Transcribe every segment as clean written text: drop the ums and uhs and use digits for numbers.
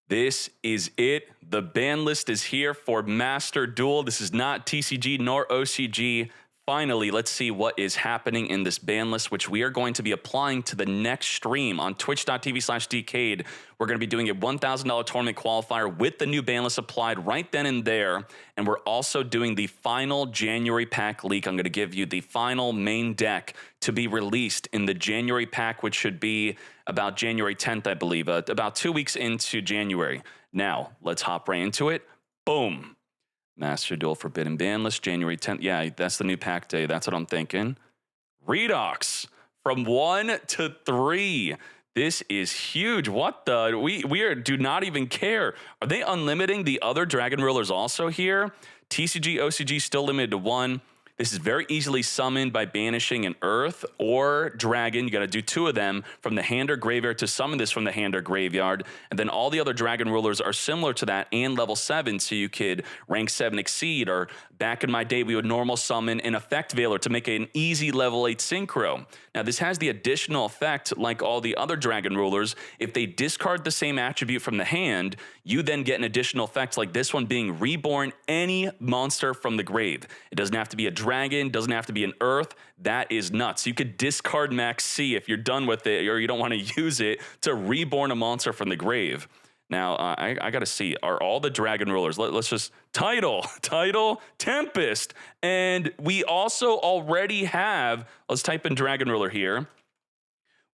This is it. The ban list is here for Master Duel. This is not TCG nor OCG. Finally, let's see what is happening in this ban list, which we are going to be applying to the next stream on twitch.tv/Decade. We're going to be doing a $1,000 tournament qualifier with the new ban list applied right then and there. And we're also doing the final January pack leak. I'm going to give you the final main deck to be released in the January pack, which should be about January 10th, I believe, about 2 weeks into January. Now, let's hop right into it. Boom. Master Duel Forbidden Ban List, January 10th. Yeah, that's the new pack day. That's what I'm thinking. Redox from 1 to 3. This is huge. What the? We do not even care. Are they unlimiting the other Dragon Rulers also here? TCG, OCG still limited to 1. This is very easily summoned by banishing an Earth or Dragon. You got to do 2 of them from the hand or graveyard to summon this from the hand or graveyard. And then all the other Dragon Rulers are similar to that and level 7, so you could rank 7 exceed. Or back in my day, we would normal summon an Effect Veiler to make an easy level 8 Synchro. Now, this has the additional effect, like all the other Dragon Rulers. If they discard the same attribute from the hand, you then get an additional effect like this one being reborn any monster from the grave. It doesn't have to be a dragon, doesn't have to be an earth. That is nuts. You could discard Max C if you're done with it or you don't want to use it to reborn a monster from the grave. Now, I got to see, are all the Dragon Rulers, let's just, Title, Tempest, and we also already have, let's type in Dragon Ruler here.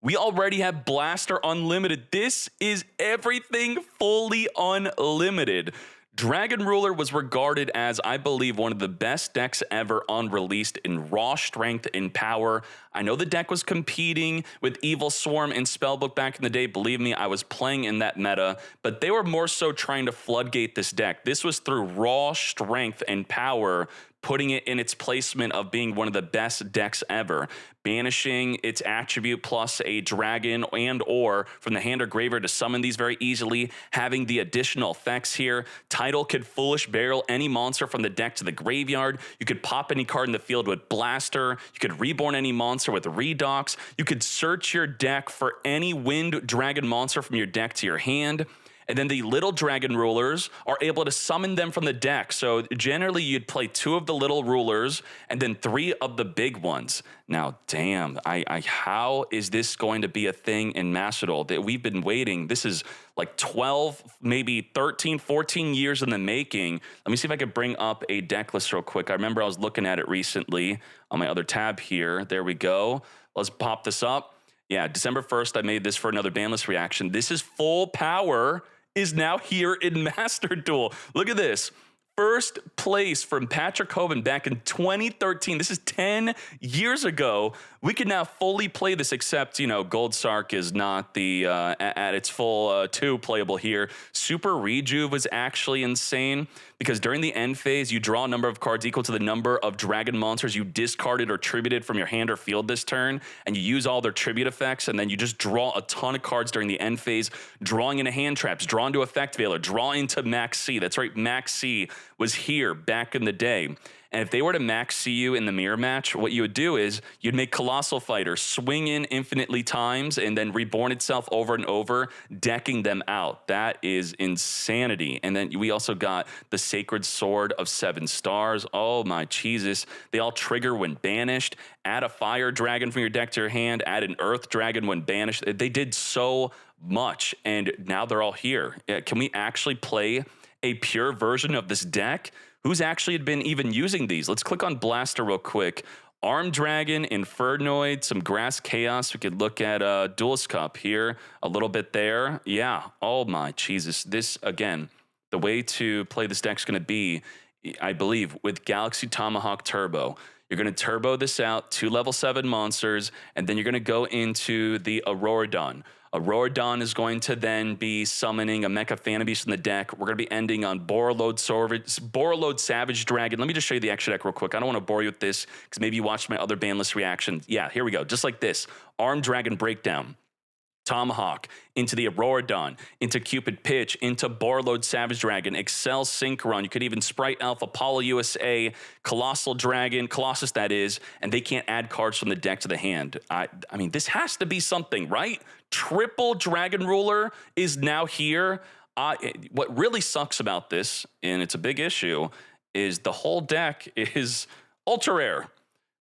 We already have Blaster Unlimited. This is everything fully unlimited. Dragon Ruler was regarded as, I believe, one of the best decks ever unreleased in raw strength and power. I know the deck was competing with Evil Swarm and Spellbook back in the day. Believe me, I was playing in that meta, but they were more so trying to floodgate this deck. This was through raw strength and power, putting it in its placement of being one of the best decks ever. Banishing its attribute plus a dragon and or from the hand or graveyard to summon these very easily, having the additional effects here. Title could Foolish Barrel any monster from the deck to the graveyard. You could pop any card in the field with Blaster. You could reborn any monster with Redox. You could search your deck for any Wind Dragon monster from your deck to your hand. And then the little Dragon Rulers are able to summon them from the deck. So generally you'd play 2 of the little rulers and then 3 of the big ones. Now, damn, how is this going to be a thing in Master Duel? That we've been waiting. This is like 12, maybe 13, 14 years in the making. Let me see if I could bring up a deck list real quick. I remember I was looking at it recently on my other tab here. There we go. Let's pop this up. Yeah, December 1st, I made this for another ban list reaction. This is full power. Is now here in Master Duel. Look at this. First place from Patrick Hoban back in 2013. This is 10 years ago. We can now fully play this, except, you know, Gold Sark is not the at its full 2 playable here. Super Rejuve was actually insane because during the end phase, you draw a number of cards equal to the number of dragon monsters you discarded or tributed from your hand or field this turn, and you use all their tribute effects, and then you just draw a ton of cards during the end phase, drawing into hand traps, draw into Effect Veiler, draw into Max C. That's right, Max C was here back in the day. And if they were to Max C you in the mirror match, what you would do is you'd make Colossal Fighter swing in infinitely times and then reborn itself over and over, decking them out. That is insanity. And then we also got the Sacred Sword of 7 stars. Oh my Jesus. They all trigger when banished. Add a Fire Dragon from your deck to your hand. Add an Earth Dragon when banished. They did so much, and now they're all here. Can we actually play a pure version of this deck? Who's actually been even using these? Let's click on Blaster real quick. Arm Dragon, Infernoid, some Grass Chaos. We could look at Duelist Cup here a little bit there. Yeah, oh my Jesus. This, again, the way to play this deck is going to be, I believe, with Galaxy Tomahawk Turbo. You're going to turbo this out, 2 level 7 monsters, and then you're going to go into the Auroradon. Auroradon is going to then be summoning a Mecha Fanabeast in the deck. We're going to be ending on Borreload Savage Dragon. Let me just show you the extra deck real quick. I don't want to bore you with this because maybe you watched my other ban list reactions. Yeah, here we go. Just like this. Arm Dragon Breakdown. Tomahawk, into the Auroradon, into Cupid Pitch, into Borreload Savage Dragon, Excel Synchron. You could even Sprite Elf, Apollo USA, Colossal Dragon, Colossus that is, and they can't add cards from the deck to the hand. I mean, this has to be something, right? Triple Dragon Ruler is now here. what really sucks about this, and it's a big issue, is the whole deck is ultra rare.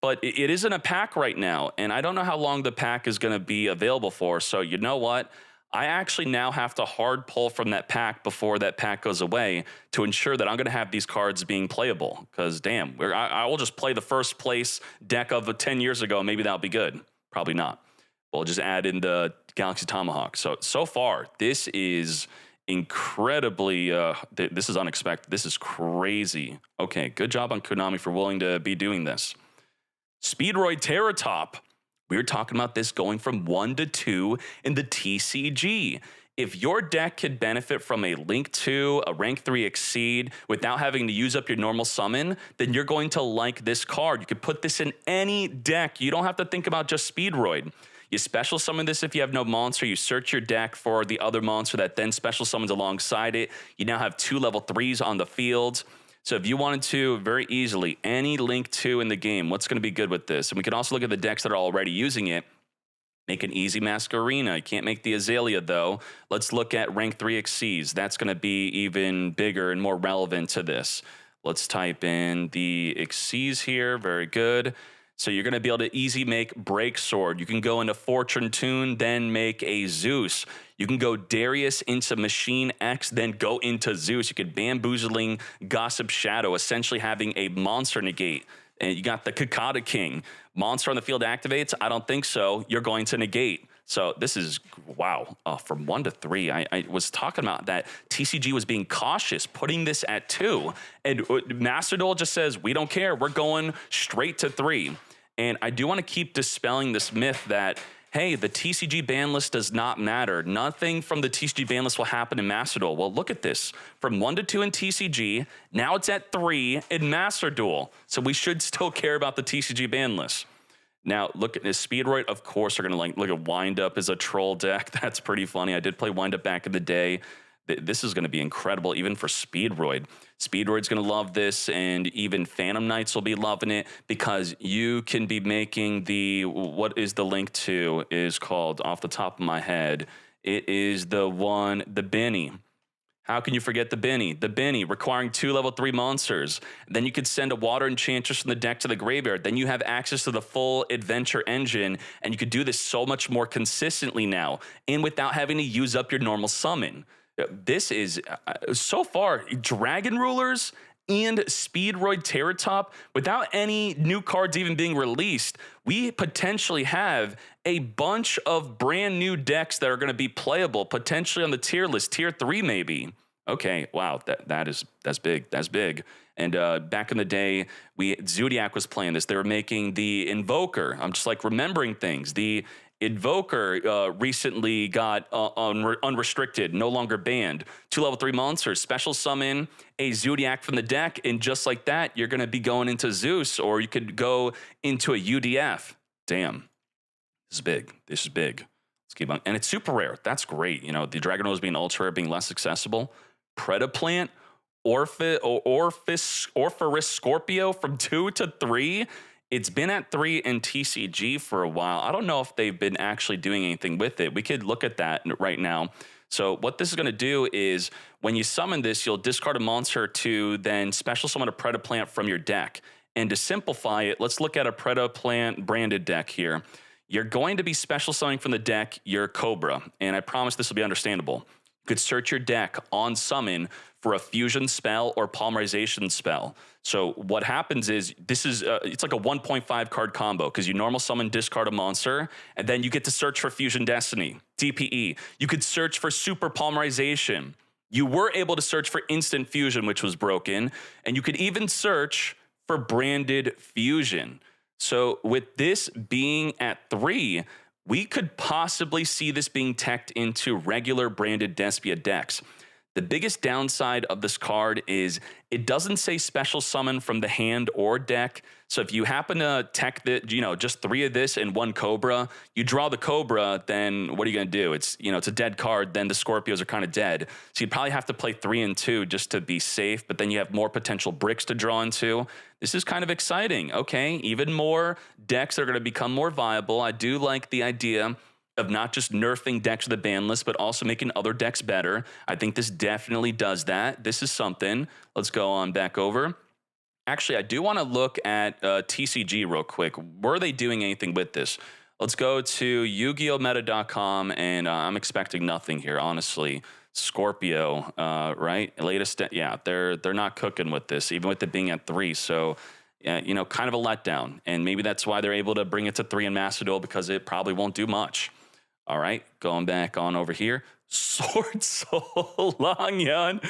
But it isn't a pack right now, and I don't know how long the pack is going to be available for. So you know what? I actually now have to hard pull from that pack before that pack goes away to ensure that I'm going to have these cards being playable. Because damn, I will just play the first place deck of 10 years ago. Maybe that'll be good. Probably not. We'll just add in the Galaxy Tomahawk. So far, this is incredibly, this is unexpected. This is crazy. Okay, good job on Konami for willing to be doing this. Speedroid Terrortop. We were talking about this going from 1 to 2 in the TCG. If your deck could benefit from a Link 2, a Rank 3 Exceed, without having to use up your normal summon, then you're going to like this card. You could put this in any deck. You don't have to think about just Speedroid. You special summon this if you have no monster. You search your deck for the other monster that then special summons alongside it. You now have 2 level 3s on the field. So if you wanted to, very easily, any Link 2 in the game, what's going to be good with this? And we can also look at the decks that are already using it. Make an easy Masquerena. You can't make the Azalea, though. Let's look at Rank 3 Exceeds. That's going to be even bigger and more relevant to this. Let's type in the Exceeds here. Very good. So you're going to be able to easy make Break Sword. You can go into Fortune Tune, then make a Zeus. You can go Darius into Machine X, then go into Zeus. You could Bamboozling Gossip Shadow, essentially having a monster negate. And you got the Kakata King. Monster on the field activates? I don't think so. You're going to negate. So this is, wow, from 1 to 3. I was talking about that TCG was being cautious, putting this at 2. And Master Duel just says, we don't care. We're going straight to 3. And I do want to keep dispelling this myth that, hey, the TCG ban list does not matter. Nothing from the TCG ban list will happen in Master Duel. Well, look at this. From 1 to 2 in TCG, now it's at 3 in Master Duel. So we should still care about the TCG ban list. Now, look at this. Speedroid, of course, are going to look at Wind Up as a troll deck. That's pretty funny. I did play Wind Up back in the day. This is going to be incredible, even for Speedroid. Speedroid's going to love this, and even Phantom Knights will be loving it because you can be making the, what is the Link to is called off the top of my head. It is the Benny. How can you forget the Benny? The Benny, requiring 2 level 3 monsters. Then you could send a Water Enchantress from the deck to the graveyard. Then you have access to the full adventure engine, and you could do this so much more consistently now, and without having to use up your normal summon. This is, so far, Dragon Rulers and Speedroid Terrortop, without any new cards even being released, we potentially have a bunch of brand new decks that are going to be playable, potentially on the tier list, tier 3 maybe. Okay, wow, that's big. That's big. And back in the day, Zodiac was playing this. They were making the Invoker. I'm just like remembering things. The Invoker recently got unrestricted, no longer banned. 2 level 3 monsters, special summon a Zodiac from the deck, and just like that, you're going to be going into Zeus, or you could go into a UDF. Damn, this is big. This is big. Let's keep on, and it's super rare. That's great. You know, the Dragon Rose being ultra rare, being less accessible. Predaplant, Orpheus Scorpio from 2 to 3. It's been at 3 in TCG for a while. I don't know if they've been actually doing anything with it. We could look at that right now. So what this is going to do is when you summon this, you'll discard a monster to then special summon a Predaplant from your deck. And to simplify it, let's look at a Predaplant branded deck here. You're going to be special summoning from the deck your Cobra. And I promise this will be understandable. You could search your deck on summon for a fusion spell or polymerization spell. So what happens is this is it's like a 1.5 card combo because you normal summon, discard a monster, and then you get to search for Fusion Destiny, DPE. You could search for super polymerization. You were able to search for instant fusion, which was broken, and you could even search for branded fusion. So with this being at 3, we could possibly see this being teched into regular branded Despia decks. The biggest downside of this card is it doesn't say special summon from the hand or deck. So if you happen to tech the, just 3 of this and 1 Cobra, you draw the Cobra, then what are you going to do? It's, it's a dead card. Then the Scorpios are kind of dead. So you'd probably have to play 3 and 2 just to be safe. But then you have more potential bricks to draw into. This is kind of exciting. Okay, even more decks are going to become more viable. I do like the idea of not just nerfing decks with the ban list, but also making other decks better. I think this definitely does that. This is something. Let's go on back over. Actually, I do want to look at TCG real quick. Were they doing anything with this? Let's go to YugiOhMeta.com, and I'm expecting nothing here, honestly. Scorpio, right? Latest, yeah, they're not cooking with this, even with it being at 3. So, you know, kind of a letdown. And maybe that's why they're able to bring it to 3 in Master Duel, because it probably won't do much. All right, going back on over here. Swordsoul Longyuan.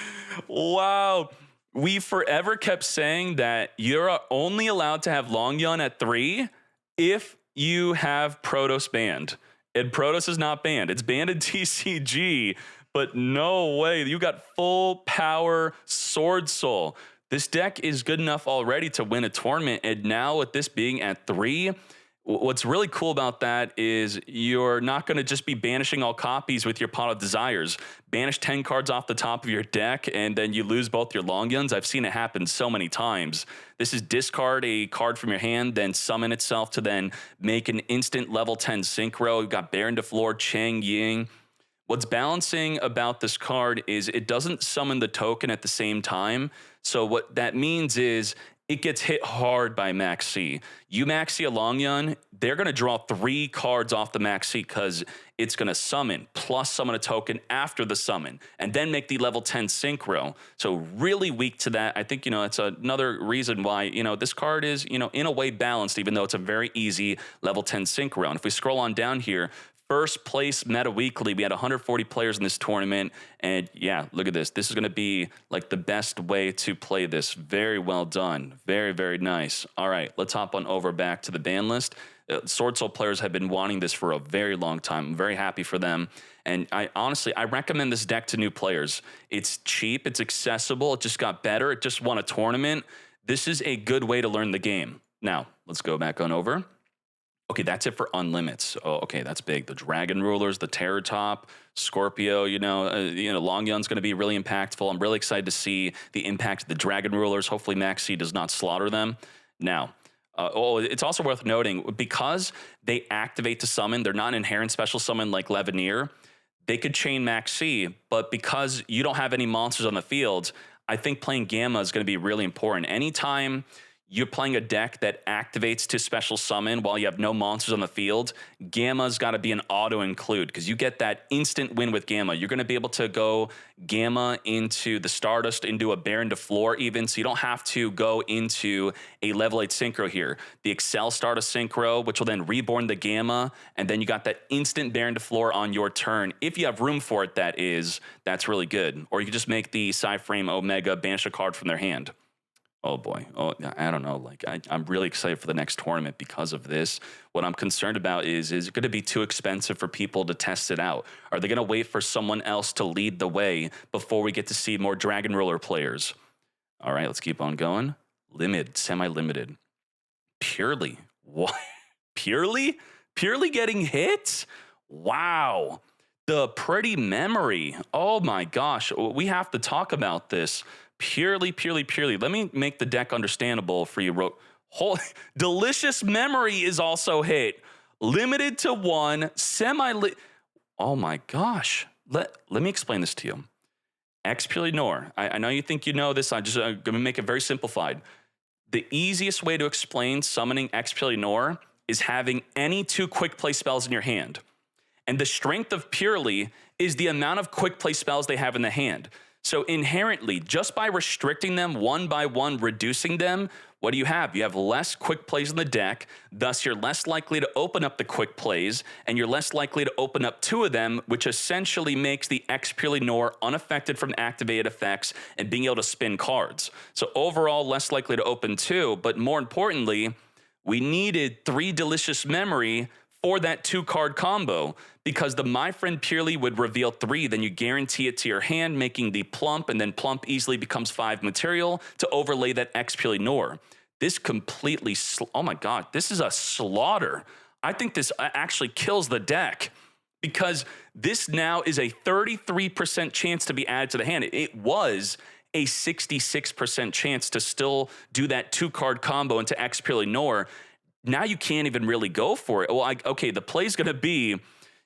Wow. We forever kept saying that you're only allowed to have Longyuan at 3 if you have Protoss banned. And Protoss is not banned. It's banned in TCG, but no way. You got full power Swordsoul. This deck is good enough already to win a tournament, and now with this being at 3, what's really cool about that is you're not going to just be banishing all copies with your Pot of Desires. Banish 10 cards off the top of your deck, and then you lose both your Longyuans. I've seen it happen so many times. This is discard a card from your hand, then summon itself to then make an instant level 10 synchro. You've got Baron de Fleur, Chang Ying. What's balancing about this card is it doesn't summon the token at the same time. So what that means is it gets hit hard by Max C. You Max C a Longyuan, they're going to draw 3 cards off the Max C because it's going to summon, plus summon a token after the summon, and then make the level 10 synchro. So really weak to that. I think, you know, it's another reason why, you know, this card is, you know, in a way balanced, even though it's a very easy level 10 synchro. And if we scroll on down here, first place Meta Weekly, we had 140 players in this tournament, and yeah, look at this. This is going to be like the best way to play this. Very well done. Very, very nice. All right, let's hop on over back to the ban list. Swordsoul players have been wanting this for a very long time. I'm very happy for them. And I honestly recommend this deck to new players. It's cheap, it's accessible, it just got better, it just won a tournament. This is a good way to learn the game. Now, let's go back on over. Okay, that's it for unlimits. Oh, okay, that's big. The Dragon Rulers, the Terrortop, Scorpio, Longyuan's going to be really impactful. I'm really excited to see the impact of the Dragon Rulers. Hopefully Max C does not slaughter them. Now, it's also worth noting, because they activate to summon, they're not an inherent special summon like Leveneer. They could chain Max C, but because you don't have any monsters on the field, I think playing Gamma is going to be really important. Anytime you're playing a deck that activates to special summon while you have no monsters on the field, Gamma's got to be an auto include, because you get that instant win with Gamma. You're going to be able to go Gamma into the Stardust, into a Baron de Fleur even, so you don't have to go into a level 8 synchro here. The Excel Stardust synchro, which will then reborn the Gamma, and then you got that instant Baron de Fleur on your turn. If you have room for it, that's really good. Or you can just make the Psyframe Omega banish a card from their hand. Oh boy. Oh, I don't know. Like, I'm really excited for the next tournament because of this. What I'm concerned about is it going to be too expensive for people to test it out? Are they going to wait for someone else to lead the way before we get to see more Dragon Ruler players? All right, let's keep on going. Limited, semi-limited. Purrely. What? Purrely? Purrely getting hit? Wow. The pretty memory. Oh my gosh. We have to talk about this. Purrely. Let me make the deck understandable for you. Delicious Memory is also hit. Limited to 1. Oh my gosh. Let me explain this to you. Purrely Nor. I know you think you know this. I'm going to make it very simplified. The easiest way to explain summoning Purrely Nor is having any 2 quick play spells in your hand. And the strength of Purrely is the amount of quick play spells they have in the hand. So inherently, just by restricting them one by one, reducing them, what do you have? You have less quick plays in the deck, thus you're less likely to open up the quick plays, and you're less likely to open up 2 of them, which essentially makes the Purrely Nor unaffected from activated effects and being able to spin cards. So overall, less likely to open 2, but more importantly, we needed 3 Delicious Memory for that 2-card combo, because the My Friend Purrely would reveal 3, then you guarantee it to your hand, making the plump, and then plump easily becomes 5 material to overlay that Purrely Nor. This completely, oh my god, this is a slaughter. I think this actually kills the deck, because this now is a 33% chance to be added to the hand. It was a 66% chance to still do that 2-card combo into Purrely Nor. Now you can't even really go for it. Well, okay, the play's going to be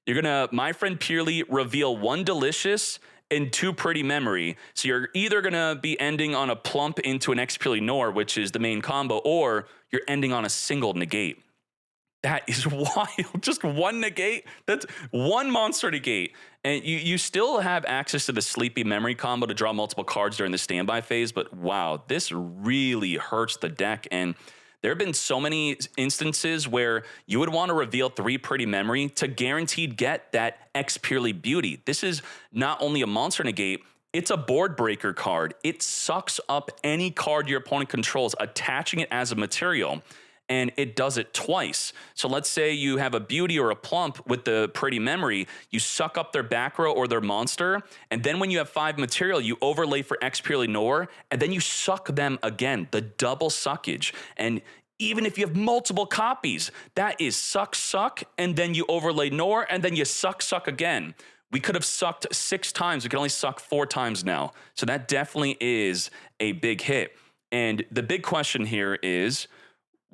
You're gonna, my friend Purrely, reveal 1 Delicious and 2 Pretty Memory. So you're either gonna be ending on a plump into an X Purrely Nor, which is the main combo, or you're ending on a single negate. That is wild. Just 1 negate. That's 1 monster negate. And you still have access to the Sleepy Memory combo to draw multiple cards during the standby phase. But wow, this really hurts the deck. And there have been so many instances where you would want to reveal 3 Pretty Memory to guaranteed get that X Purrely Beauty. This is not only a monster negate, it's a board breaker card. It sucks up any card your opponent controls, attaching it as a material. And it does it twice. So let's say you have a beauty or a plump with the Pretty Memory, you suck up their back row or their monster, and then when you have 5 material, you overlay for X Purrely Nor, and then you suck them again, the double suckage. And even if you have multiple copies, that is suck, and then you overlay Nor, and then you suck again. We could have sucked 6 times, we can only suck 4 times now. So that definitely is a big hit. And the big question here is,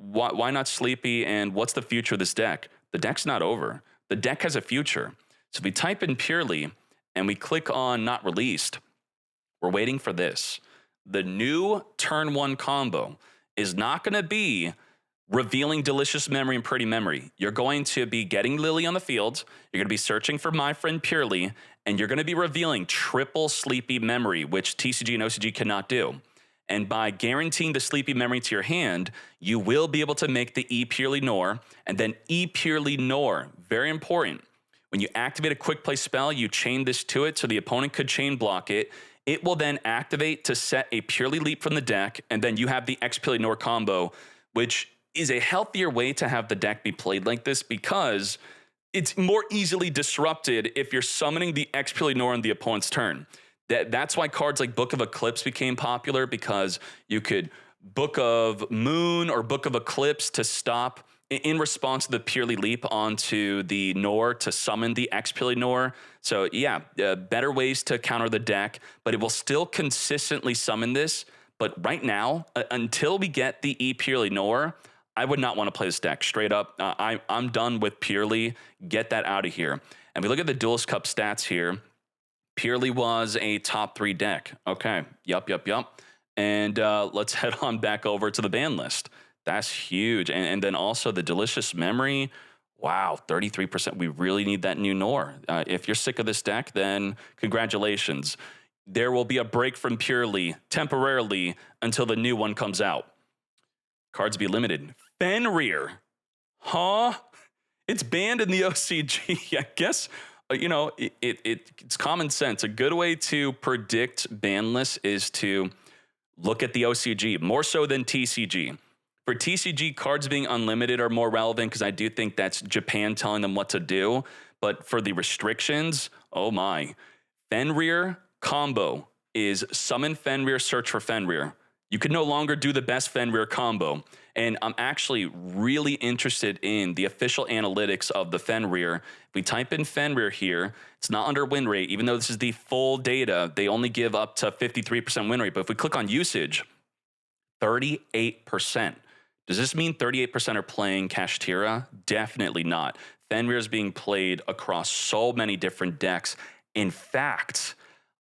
why not Sleepy, and what's the future of this deck? The deck's not over. The deck has a future. So if we type in Purrely and we click on Not Released, we're waiting for this. The new turn 1 combo is not going to be revealing Delicious Memory and Pretty Memory. You're going to be getting Lily on the field, you're going to be searching for my friend Purrely, and you're going to be revealing triple Sleepy Memory, which TCG and OCG cannot do. And by guaranteeing the Sleepy Memory to your hand, you will be able to make the E Purrely Nor, and then E Purrely Nor, very important. When you activate a quick play spell, you chain this to it so the opponent could chain block it. It will then activate to set a Purrely Leap from the deck, and then you have the X Purrely Nor combo, which is a healthier way to have the deck be played like this because it's more easily disrupted if you're summoning the X Purrely Nor on the opponent's turn. That's why cards like Book of Eclipse became popular, because you could Book of Moon or Book of Eclipse to stop in response to the Purrely Leap onto the Nor to summon the X Purrely Nor. So yeah, better ways to counter the deck, but it will still consistently summon this. But right now, until we get the E Purrely Nor, I would not want to play this deck straight up. I'm done with Purrely. Get that out of here. And we look at the Duelist Cup stats here. Purrely was a top 3 deck. Okay, yup. And let's head on back over to the ban list. That's huge. And then also the Delicious Memory. Wow, 33%. We really need that new Nor. If you're sick of this deck, then congratulations. There will be a break from Purrely temporarily until the new one comes out. Cards be limited. Fenrir. Huh? It's banned in the OCG. I guess, you know, it's common sense. A good way to predict ban lists is to look at the OCG, more so than TCG. For TCG, cards being unlimited are more relevant because I do think that's Japan telling them what to do. But for the restrictions, oh my. Fenrir combo is summon Fenrir, search for Fenrir. You can no longer do the best Fenrir combo. And I'm actually really interested in the official analytics of the Fenrir. If we type in Fenrir here, it's not under win rate. Even though this is the full data, they only give up to 53% win rate. But if we click on usage, 38%. Does this mean 38% are playing Kashtira? Definitely not. Fenrir is being played across so many different decks. In fact,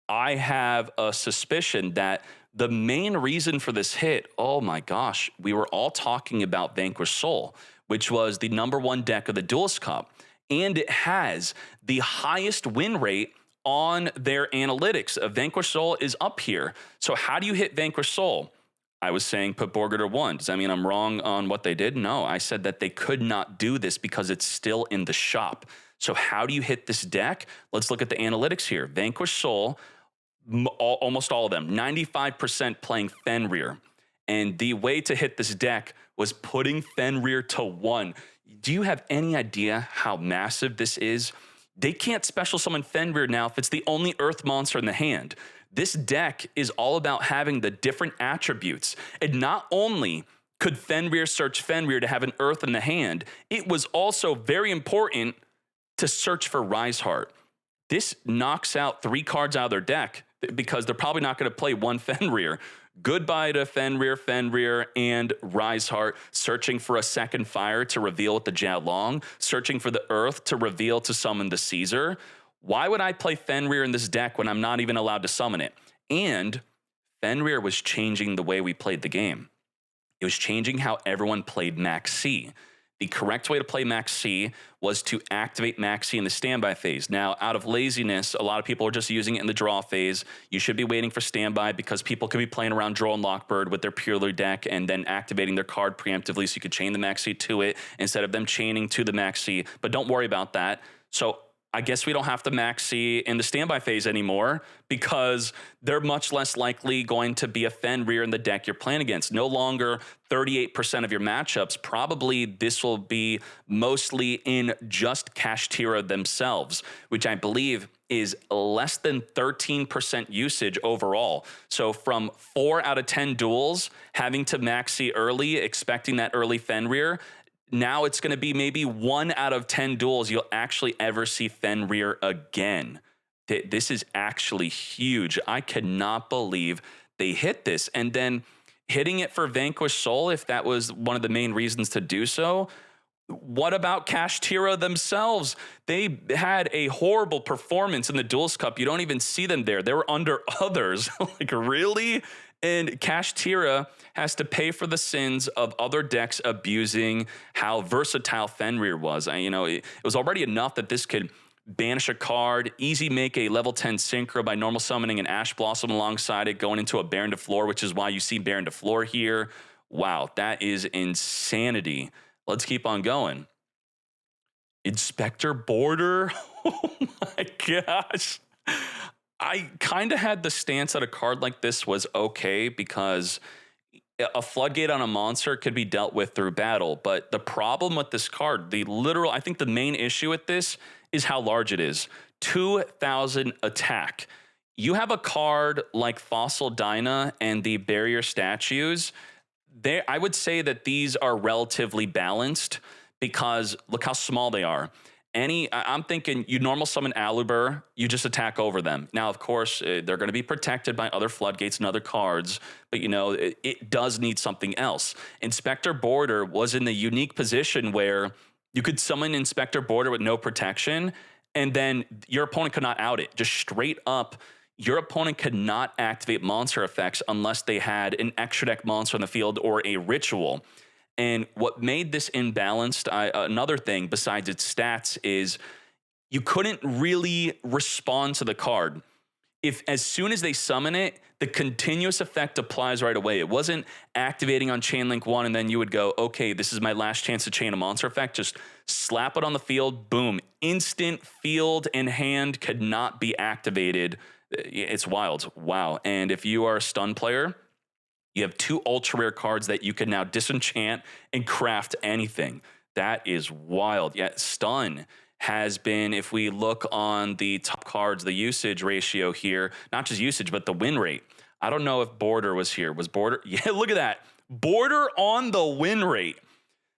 I have a suspicion that the main reason for this hit, oh my gosh, we were all talking about Vanquished Soul, which was the #1 deck of the Duelist Cup. And it has the highest win rate on their analytics. Vanquished Soul is up here. So how do you hit Vanquished Soul? I was saying put Borgard to 1. Does that mean I'm wrong on what they did? No, I said that they could not do this because it's still in the shop. So how do you hit this deck? Let's look at the analytics here. Vanquished Soul, almost all of them, 95% playing Fenrir. And the way to hit this deck was putting Fenrir to 1. Do you have any idea how massive this is? They can't special summon Fenrir now if it's the only earth monster in the hand. This deck is all about having the different attributes. And not only could Fenrir search Fenrir to have an earth in the hand, it was also very important to search for Riseheart. This knocks out 3 cards out of their deck because they're probably not going to play 1 Fenrir. Goodbye to Fenrir, and Riseheart, searching for a second fire to reveal with the Jialong, searching for the Earth to reveal to summon the Caesar. Why would I play Fenrir in this deck when I'm not even allowed to summon it? And Fenrir was changing the way we played the game. It was changing how everyone played Max C. The correct way to play Max C was to activate Max C in the standby phase. Now, out of laziness, a lot of people are just using it in the draw phase. You should be waiting for standby because people could be playing around Draw and Lockbird with their Purrely deck and then activating their card preemptively so you could chain the Max C to it instead of them chaining to the Max C. But don't worry about that. So I guess we don't have to Max C in the standby phase anymore because they're much less likely going to be a Fenrir in the deck you're playing against. No longer 38% of your matchups. Probably this will be mostly in just Kashtira themselves, which I believe is less than 13% usage overall. So from 4 out of 10 duels, having to Max C early, expecting that early Fenrir, now it's going to be maybe 1 out of 10 duels you'll actually ever see Fenrir again. This is actually huge. I cannot believe they hit this. And then hitting it for Vanquished Soul, if that was one of the main reasons to do so, what about Kashtira themselves? They had a horrible performance in the Duels Cup. You don't even see them there. They were under others. Like, really? And Kashtira has to pay for the sins of other decks abusing how versatile Fenrir was. It was already enough that this could banish a card, easy make a level 10 synchro by normal summoning an Ash Blossom alongside it, going into a Baron de Fleur, which is why you see Baron de Fleur here. Wow, that is insanity. Let's keep on going. Inspector Border? Oh my gosh. I kind of had the stance that a card like this was okay because a floodgate on a monster could be dealt with through battle. But the problem with this card, I think the main issue with this is how large it is. 2,000 attack. You have a card like Fossil Dyna and the Barrier Statues. I would say that these are relatively balanced because look how small they are. I'm thinking you normal summon Aluber, you just attack over them. Now, of course, they're going to be protected by other floodgates and other cards, but it does need something else. Inspector Border was in the unique position where you could summon Inspector Border with no protection, and then your opponent could not out it. Just straight up, your opponent could not activate monster effects unless they had an extra deck monster on the field or a ritual. And what made this imbalanced, another thing besides its stats, is you couldn't really respond to the card. If as soon as they summon it, the continuous effect applies right away. It wasn't activating on Chain Link 1 and then you would go, okay, this is my last chance to chain a monster effect. Just slap it on the field, boom. Instant field and hand could not be activated. It's wild. Wow. And if you are a stun player, you have 2 ultra rare cards that you can now disenchant and craft anything. That is wild. Yeah, stun has been, if we look on the top cards, the usage ratio here, not just usage, but the win rate. I don't know if Border was here. Was Border? Yeah, look at that. Border on the win rate.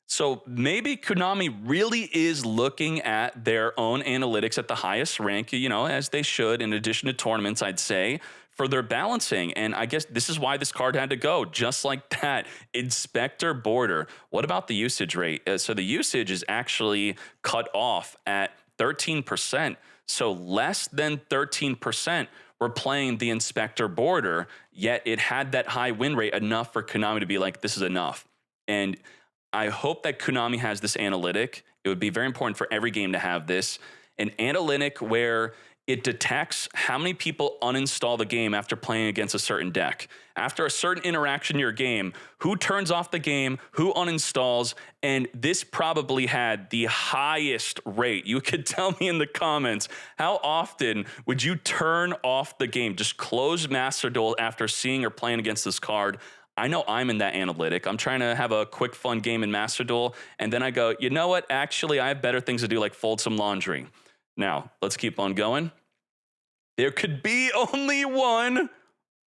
So maybe Konami really is looking at their own analytics at the highest rank, as they should, in addition to tournaments, I'd say, for their balancing. And I guess this is why this card had to go, just like that. Inspector Border. What about the usage rate? So the usage is actually cut off at 13%. So less than 13% were playing the Inspector Border, yet it had that high win rate enough for Konami to be like, this is enough. And I hope that Konami has this analytic. It would be very important for every game to have this. An analytic where it detects how many people uninstall the game after playing against a certain deck. After a certain interaction in your game, who turns off the game, who uninstalls, and this probably had the highest rate. You could tell me in the comments, how often would you turn off the game? Just close Master Duel after seeing or playing against this card. I know I'm in that analytic. I'm trying to have a quick, fun game in Master Duel, and then I go, you know what? Actually, I have better things to do, like fold some laundry. Now, let's keep on going. There could be only one.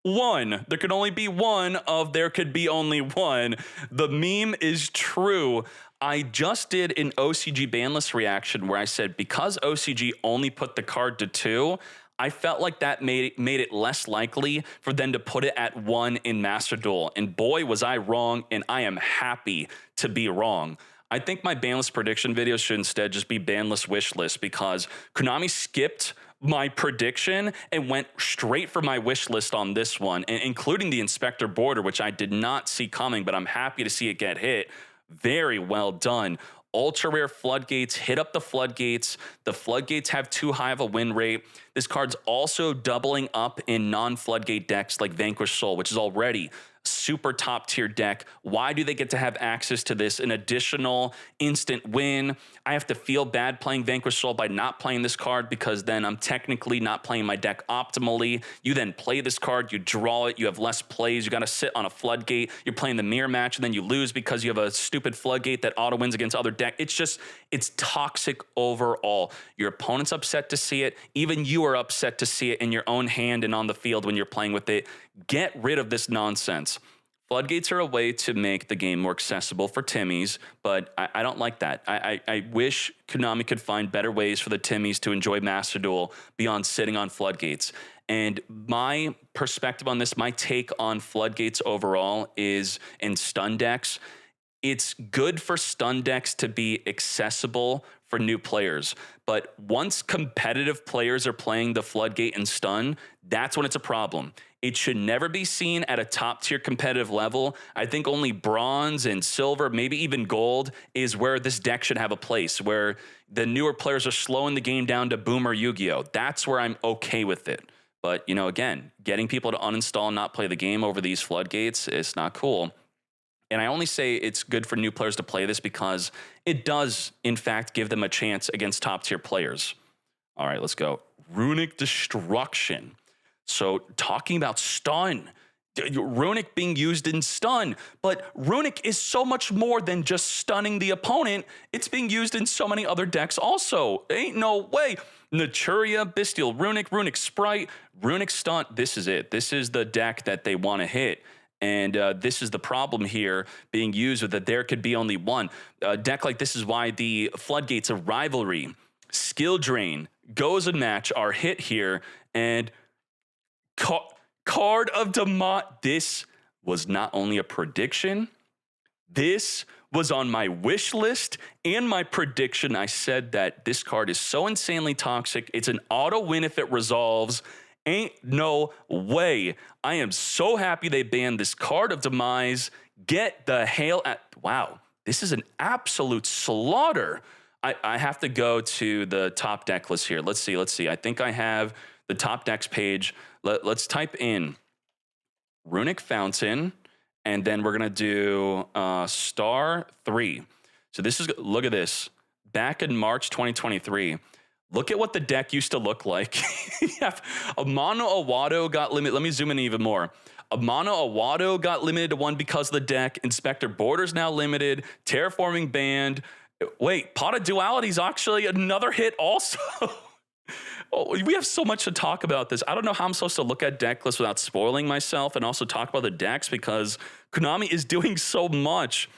There could only be one of there could be only one. The meme is true. I just did an OCG Banlist reaction where I said, because OCG only put the card to 2, I felt like that made it less likely for them to put it at 1 in Master Duel. And boy, was I wrong, and I am happy to be wrong. I think my banlist prediction videos should instead just be banlist wish list, because Konami skipped my prediction and went straight for my wish list on this one, and including the Inspector Border, which I did not see coming, but I'm happy to see it get hit. Very well done. Ultra rare Floodgates, hit up the Floodgates. The Floodgates have too high of a win rate. This card's also doubling up in non-Floodgate decks like Vanquish Soul, which is already super top tier deck. Why do they get to have access to this? An additional instant win. I have to feel bad playing Vanquish Soul by not playing this card, because then I'm technically not playing my deck optimally. You then play this card, you draw it, you have less plays, you got to sit on a Floodgate, you're playing the mirror match, and then you lose because you have a stupid Floodgate that auto wins against other deck. It's toxic overall. Your opponent's upset to see it. Even you are upset to see it in your own hand and on the field when you're playing with it. Get rid of this nonsense. Floodgates are a way to make the game more accessible for Timmies, but I don't like that. I wish Konami could find better ways for the Timmies to enjoy Master Duel beyond sitting on Floodgates. And my perspective on this, my take on Floodgates overall is in stun decks. It's good for stun decks to be accessible for new players. But once competitive players are playing the Floodgate and stun, that's when it's a problem. It should never be seen at a top tier competitive level. I think only bronze and silver, maybe even gold, is where this deck should have a place, where the newer players are slowing the game down to Boomer Yu-Gi-Oh! That's where I'm okay with it. But, you know, again, getting people to uninstall and not play the game over these Floodgates is not cool. And I only say it's good for new players to play this because it does, in fact, give them a chance against top-tier players. All right, let's go. Runick Destruction. So talking about stun, Runick being used in stun, but Runick is so much more than just stunning the opponent. It's being used in so many other decks also. Ain't no way. Naturia, Bestial Runick, Runick Sprite, Runick Stunt. This is it. This is the deck that they want to hit. And this is the problem here being used with that there could be only one. A deck like this is why the Floodgates of Rivalry, Skill Drain, Goes and Match are hit here. And Card of Demise. This was not only a prediction, this was on my wish list and my prediction. I said that this card is so insanely toxic. It's an auto win if it resolves. Ain't no way. I am so happy they banned this Card of Demise. Get the hail at... Wow, this is an absolute slaughter. I have to go to the top deck list here. Let's see. I think I have the top decks page. Let's type in Runick Fountain, and then we're going to do Star 3. So this is... Look at this. Back in March 2023... Look at what the deck used to look like. Amano Awado got limited. Let me zoom in even more. Amano Awado got limited to 1 because of the deck. Inspector Border's now limited. Terraforming banned. Wait, Pot of Duality is actually another hit also. Oh, we have so much to talk about this. I don't know how I'm supposed to look at deck lists without spoiling myself and also talk about the decks because Konami is doing so much.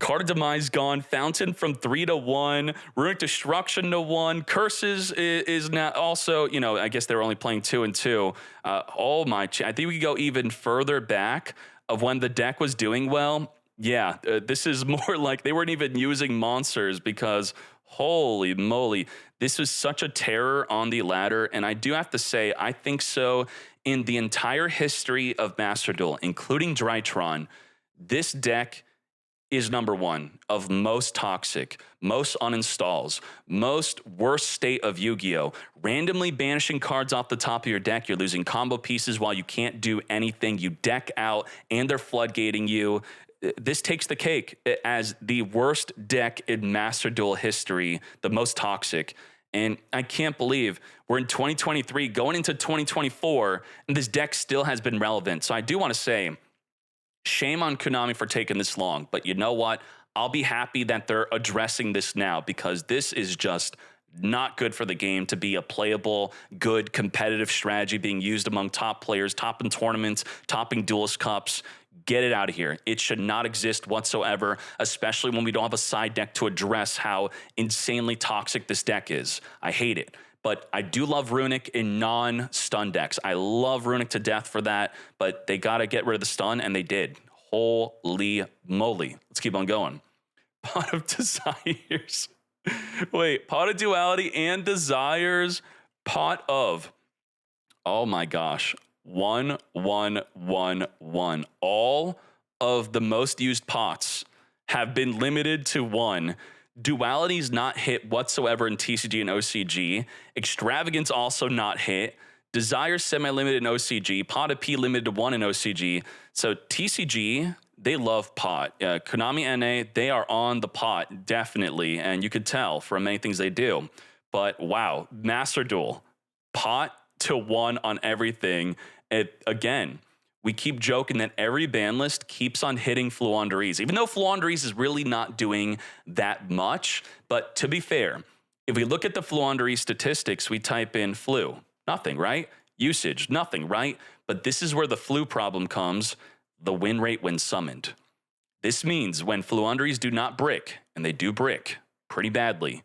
Card of Demise gone, Fountain from 3 to 1, Runick Destruction to 1, Curses is now also, you know, I guess they were only playing 2 and 2. Oh my, I think we could go even further back of when the deck was doing well. Yeah, this is more like they weren't even using monsters because holy moly, this was such a terror on the ladder. And I do have to say, I think so in the entire history of Master Duel, including Drytron, this deck is number 1 of most toxic, most uninstalls, most worst state of Yu-Gi-Oh! Randomly banishing cards off the top of your deck. You're losing combo pieces while you can't do anything. You deck out and they're floodgating you. This takes the cake as the worst deck in Master Duel history, the most toxic. And I can't believe we're in 2023 going into 2024 and this deck still has been relevant. So I do want to say, shame on Konami for taking this long, but you know what? I'll be happy that they're addressing this now because this is just not good for the game to be a playable, good, competitive strategy being used among top players, topping tournaments, topping Duelist Cups. Get it out of here. It should not exist whatsoever, especially when we don't have a side deck to address how insanely toxic this deck is. I hate it. but I do love Runick in non-stun decks. I love Runick to death for that, but they got to get rid of the stun, and they did. Holy moly. Let's keep on going. Pot of Desires. Wait, Pot of Duality and Desires. Pot of, oh my gosh, 1, 1, 1, 1. All of the most used pots have been limited to 1. Duality's not hit whatsoever in TCG and OCG. Extravagance also not hit. Desire semi-limited in OCG. Pot of P limited to 1 in OCG. So TCG, they love pot. Konami NA, they are on the pot, definitely. And you could tell from many things they do. But wow, Master Duel, pot to 1 on everything. Again, we keep joking that every ban list keeps on hitting Fluandereeze, even though Fluandereeze is really not doing that much. But to be fair, if we look at the Fluandereeze statistics, we type in flu, nothing, right? Usage, nothing, right? But this is where the flu problem comes, the win rate when summoned. This means when Fluandereeze do not brick, and they do brick pretty badly,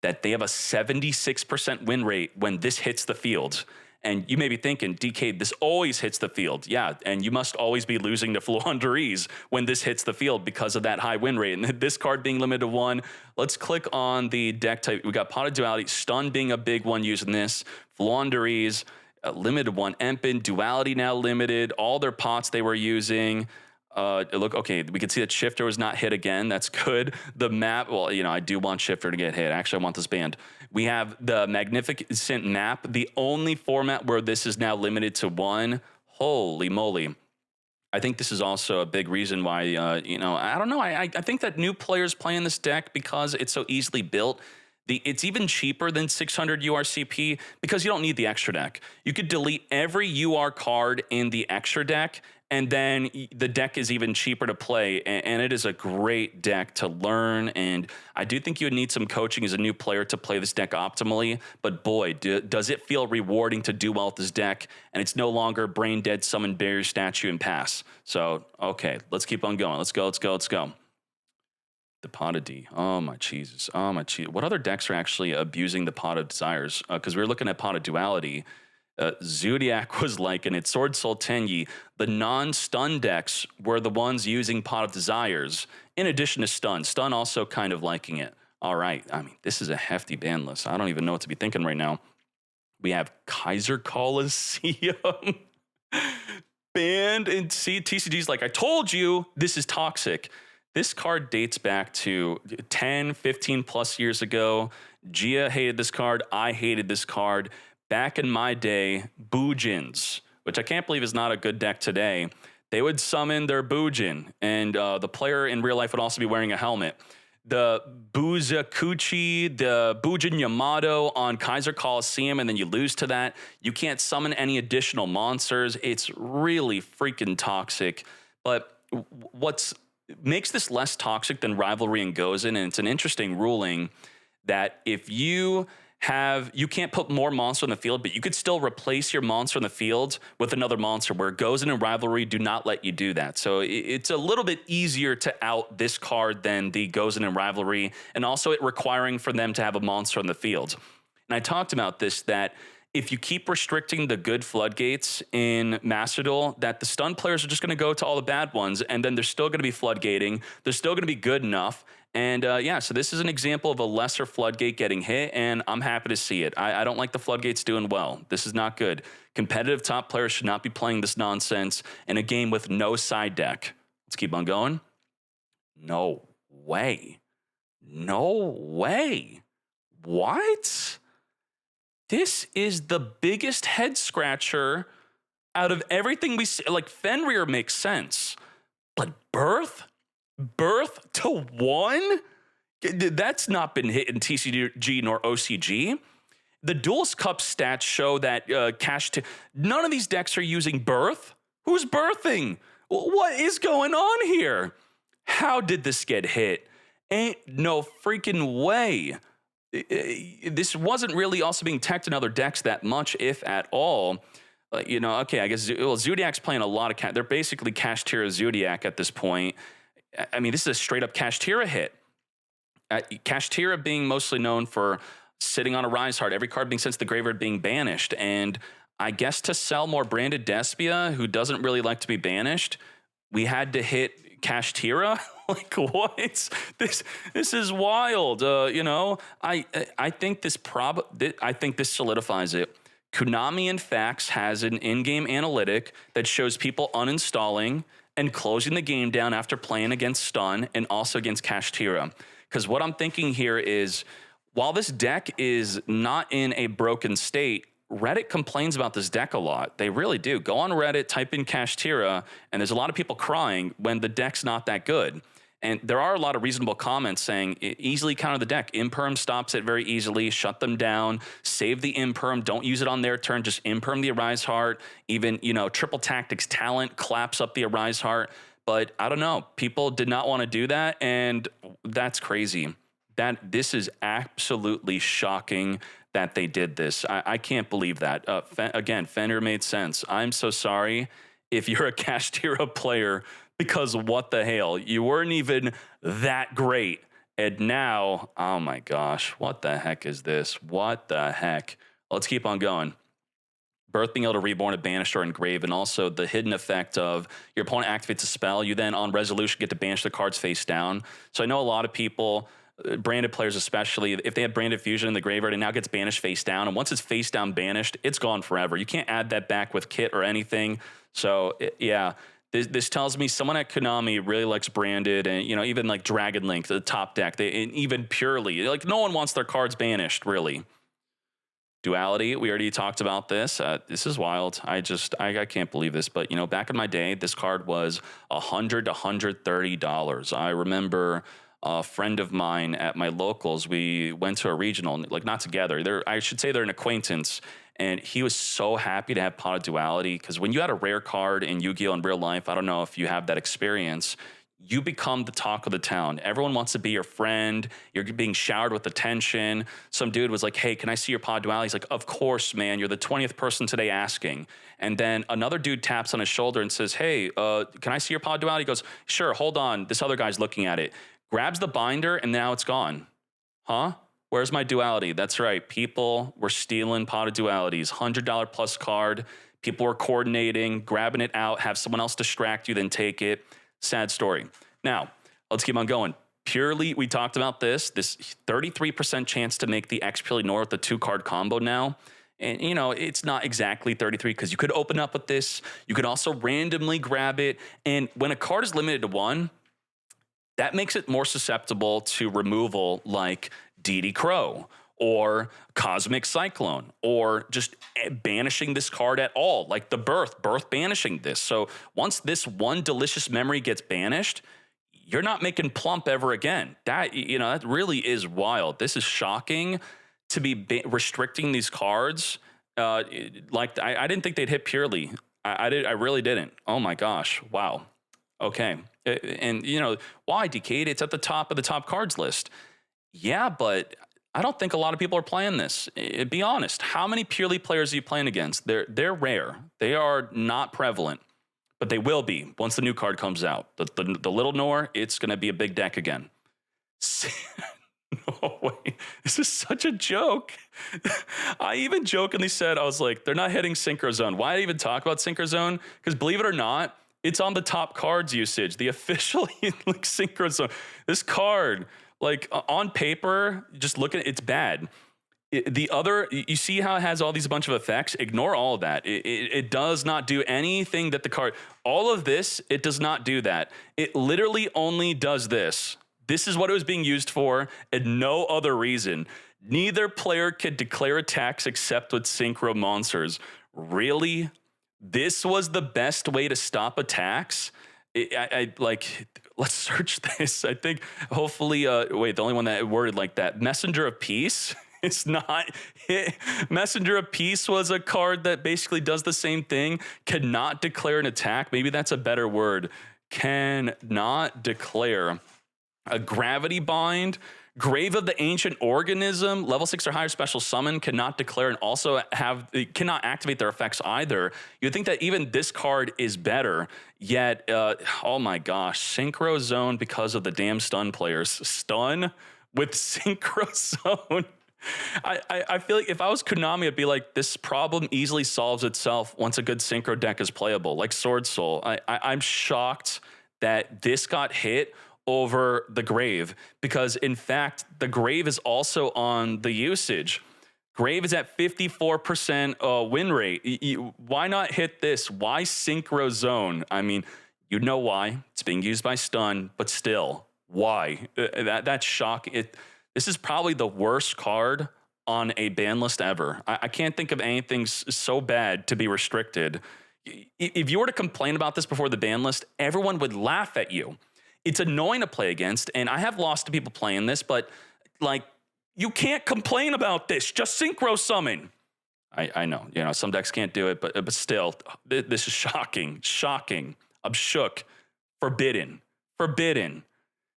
that they have a 76% win rate when this hits the field. And you may be thinking, DK, this always hits the field. Yeah, and you must always be losing to Fluandereeze when this hits the field because of that high win rate. And this card being limited to 1, let's click on the deck type. We got Pot of Duality, Stun being a big one using this, Fluandereeze, limited 1, Empen, Duality now limited, all their pots they were using. Look, okay, we can see that Shifter was not hit again. That's good. The map, well, you know, I do want Shifter to get hit. Actually, I want this banned. We have the Magnificent Map, the only format where this is now limited to 1. Holy moly. I think this is also a big reason why, you know, I don't know. I think that new players playing this deck because it's so easily built. It's even cheaper than 600 URCP because you don't need the extra deck. You could delete every UR card in the extra deck, and then the deck is even cheaper to play, and it is a great deck to learn. And I do think you would need some coaching as a new player to play this deck optimally, but boy, does it feel rewarding to do well with this deck, and it's no longer brain dead, summon barrier statue, and pass. So, okay, let's keep on going. Let's go, let's go, let's go. The Pot of D. Oh my Jesus. Oh my Jesus. What other decks are actually abusing the Pot of Desires? Because we were looking at Pot of Duality. Zodiac was liking it. Swordsoul Tenyi. The non-stun decks were the ones using Pot of Desires. In addition to stun. Stun also kind of liking it. All right. I mean, this is a hefty ban list. I don't even know what to be thinking right now. We have Kaiser Coliseum. Banned and TCG's like, I told you this is toxic. This card dates back to 10, 15 plus years ago. Gia hated this card. I hated this card. Back in my day, Boojins, which I can't believe is not a good deck today, they would summon their Boojin, and the player in real life would also be wearing a helmet. The Buzakuchi, the Boojin Yamato on Kaiser Coliseum, and then you lose to that. You can't summon any additional monsters. It's really freaking toxic. But what's makes this less toxic than Rivalry and Gozen, and it's an interesting ruling that if you can't put more monster on the field, but you could still replace your monster on the field with another monster, where Gozen and Rivalry do not let you do that. So it's a little bit easier to out this card than the Gozen and Rivalry, and also it requiring for them to have a monster on the field. And I talked about this, that if you keep restricting the good floodgates in Master Duel, that the stun players are just going to go to all the bad ones, and then they're still going to be floodgating. They're still going to be good enough. And yeah, so this is an example of a lesser floodgate getting hit, and I'm happy to see it. I don't like the floodgates doing well. This is not good. Competitive top players should not be playing this nonsense in a game with no side deck. Let's keep on going. No way. No way. What? This is the biggest head scratcher out of everything we see. Like, Fenrir makes sense, but Birth to 1? That's not been hit in TCG nor OCG. The Duelist Cup stats show that none of these decks are using Birth. Who's birthing? What is going on here? How did this get hit? Ain't no freaking way. This wasn't really also being teched in other decks that much, if at all. You know, okay, I guess Zodiac's playing a lot of they're basically Kashtira Zodiac at this point. I mean, this is a straight up Kashtira hit. Kashtira being mostly known for sitting on a Rise Heart, every card being sent to the graveyard being banished. And I guess to sell more branded Despia, who doesn't really like to be banished, we had to hit Kashtira. Like, what? This is wild. You know, I think this solidifies it. Konami, in fact, has an in-game analytic that shows people uninstalling and closing the game down after playing against Stun and also against Kashtira. Because what I'm thinking here is, while this deck is not in a broken state, Reddit complains about this deck a lot. They really do. Go on Reddit, type in Kashtira, and there's a lot of people crying when the deck's not that good. And there are a lot of reasonable comments saying easily counter the deck. Imperm stops it very easily. Shut them down. Save the Imperm. Don't use it on their turn. Just Imperm the Arise Heart. Even, you know, Triple Tactics Talent claps up the Arise Heart. But I don't know. People did not want to do that, and that's crazy. This is absolutely shocking that they did this. I can't believe that. Again, Fenrir made sense. I'm so sorry if you're a Kashtira player, because what the hell? You weren't even that great. And now, oh my gosh, what the heck is this? What the heck? Let's keep on going. Birth being able to reborn a banished or engrave, and also the hidden effect of your opponent activates a spell. You then, on resolution, get to banish the cards face down. So I know a lot of people, branded players especially, if they have branded fusion in the graveyard, it now gets banished face down. And once it's face down banished, it's gone forever. You can't add that back with kit or anything. So yeah, this tells me someone at Konami really likes branded, and, you know, even like Dragon Link, the top deck, and even Purrely, like no one wants their cards banished, really. Duality, we already talked about this. This is wild. I can't believe this. But, you know, back in my day, this card was $100 to $130. I remember a friend of mine at my locals, we went to a regional, like not together. I should say they're an acquaintance. And he was so happy to have Pot of Duality, because when you had a rare card in Yu-Gi-Oh! In real life, I don't know if you have that experience, you become the talk of the town. Everyone wants to be your friend. You're being showered with attention. Some dude was like, hey, can I see your Pod Duality? He's like, of course, man. You're the 20th person today asking. And then another dude taps on his shoulder and says, hey, can I see your Pod Duality? He goes, sure, hold on. This other guy's looking at it. Grabs the binder, and now it's gone. Huh? Where's my Duality? That's right. People were stealing Pot of Dualities. $100 plus card. People were coordinating, grabbing it out, have someone else distract you, then take it. Sad story. Now, let's keep on going. Purrely, we talked about this 33% chance to make the X Purrely Nor with the 2-card combo now. And, you know, it's not exactly 33, because you could open up with this. You could also randomly grab it. And when a card is limited to 1, that makes it more susceptible to removal, like DD Crow or Cosmic Cyclone, or just banishing this card at all, like the Birth banishing this. So once this one delicious memory gets banished, you're not making plump ever again. That, you know, that really is wild. This is shocking to be restricting these cards. Like I didn't think they'd hit Purrely. I really didn't. Oh my gosh. Wow. Okay. And, you know, why, Decade? It's at the top of the top cards list. Yeah, but I don't think a lot of people are playing this. Be honest. How many Purrely players are you playing against? They're rare. They are not prevalent, but they will be once the new card comes out. The Little Nor, it's going to be a big deck again. No way. This is such a joke. I even jokingly said, I was like, they're not hitting Synchro Zone. Why even talk about Synchro Zone? Because believe it or not, it's on the top cards usage, the official like Synchro Zone. This card, like on paper, just look at it, it's bad. You see how it has all these bunch of effects? Ignore all of that. It does not do anything that the card, all of this, it does not do that. It literally only does this. This is what it was being used for, and no other reason. Neither player could declare attacks except with synchro monsters. Really? This was the best way to stop attacks? Like, let's search this. I think hopefully, wait, the only one that worded like that, Messenger of Peace. It's not. Messenger of Peace was a card that basically does the same thing. Cannot declare an attack. Maybe that's a better word. Cannot declare. A Gravity Bind. Grave of the Ancient Organism, level 6 or higher special summon, cannot declare and also cannot activate their effects either. You'd think that even this card is better, yet, oh my gosh, Synchro Zone because of the damn stun players. Stun with Synchro Zone. I feel like if I was Konami, I'd be like, this problem easily solves itself once a good synchro deck is playable, like Swordsoul. I'm shocked that this got hit over the Grave, because in fact, the Grave is also on the usage. Grave is at 54% win rate. Why not hit this? Why Synchro Zone? I mean, you know why. It's being used by stun, but still, why? That's shocking. This is probably the worst card on a ban list ever. I can't think of anything so bad to be restricted. If you were to complain about this before the ban list, everyone would laugh at you. It's annoying to play against, and I have lost to people playing this, but like, you can't complain about this. Just synchro summon. I know, some decks can't do it, but still, this is shocking. Shocking. I'm shook. Forbidden.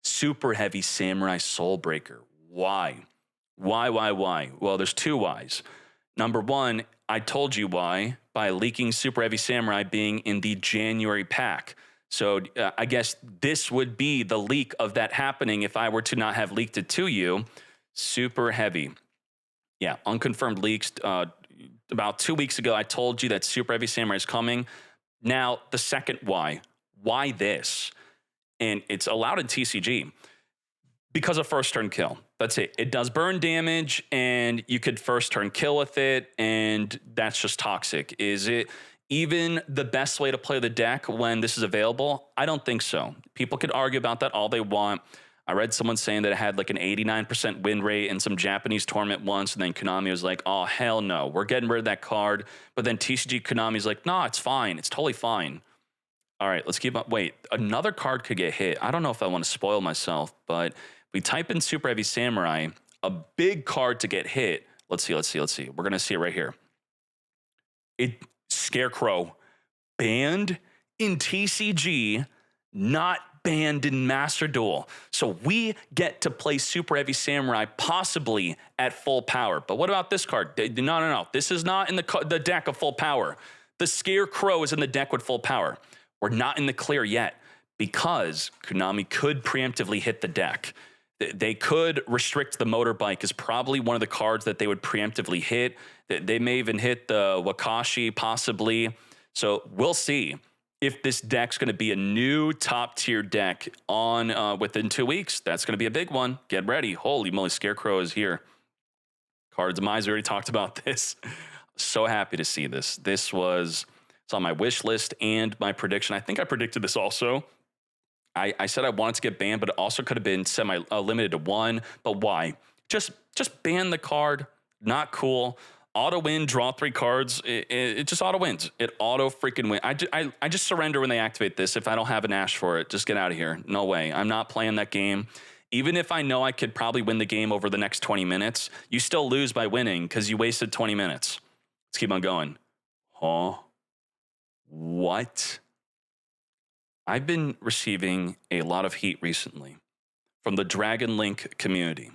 Super heavy Samurai Soulbreaker. Why? Why? Well, there's two whys. Number one, I told you why by leaking Super Heavy Samurai being in the January pack. So I guess this would be the leak of that happening if I were to not have leaked it to you. Super heavy. Yeah, unconfirmed leaks. About 2 weeks ago, I told you that Super Heavy Samurai is coming. Now, the second why. Why this? And it's allowed in TCG because of first turn kill. That's it. It does burn damage, and you could first turn kill with it, and that's just toxic. Is it even the best way to play the deck when this is available? I don't think so. People could argue about that all they want. I read someone saying that it had like an 89% win rate in some Japanese tournament once, and then Konami was like, oh, hell no, we're getting rid of that card. But then TCG Konami's like, nah, it's fine. It's totally fine. All right, let's keep up. Wait, another card could get hit. I don't know if I want to spoil myself, but we type in Super Heavy Samurai, a big card to get hit. Let's see. We're going to see it right here. Scarecrow, banned in TCG, not banned in Master Duel. So we get to play Super Heavy Samurai possibly at full power. But what about this card? No. This is not in the deck of full power. The Scarecrow is in the deck with full power. We're not in the clear yet because Konami could preemptively hit the deck. They could restrict the motorbike is probably one of the cards that they would preemptively hit. They may even hit the Wakashi possibly. So we'll see if this deck's going to be a new top tier deck on within 2 weeks. That's going to be a big one. Get ready. Holy moly, Scarecrow is here. Demise, we already talked about this. So happy to see this. It's on my wish list and my prediction. I think I predicted this also. I said I wanted to get banned, but it also could have been semi-limited to one. But why? Just ban the card. Not cool. Auto win, draw 3 cards. It just auto wins. It auto freaking win. I just surrender when they activate this. If I don't have an Ash for it, just get out of here. No way. I'm not playing that game. Even if I know I could probably win the game over the next 20 minutes, you still lose by winning because you wasted 20 minutes. Let's keep on going. Huh? What? I've been receiving a lot of heat recently from the Dragon Link community.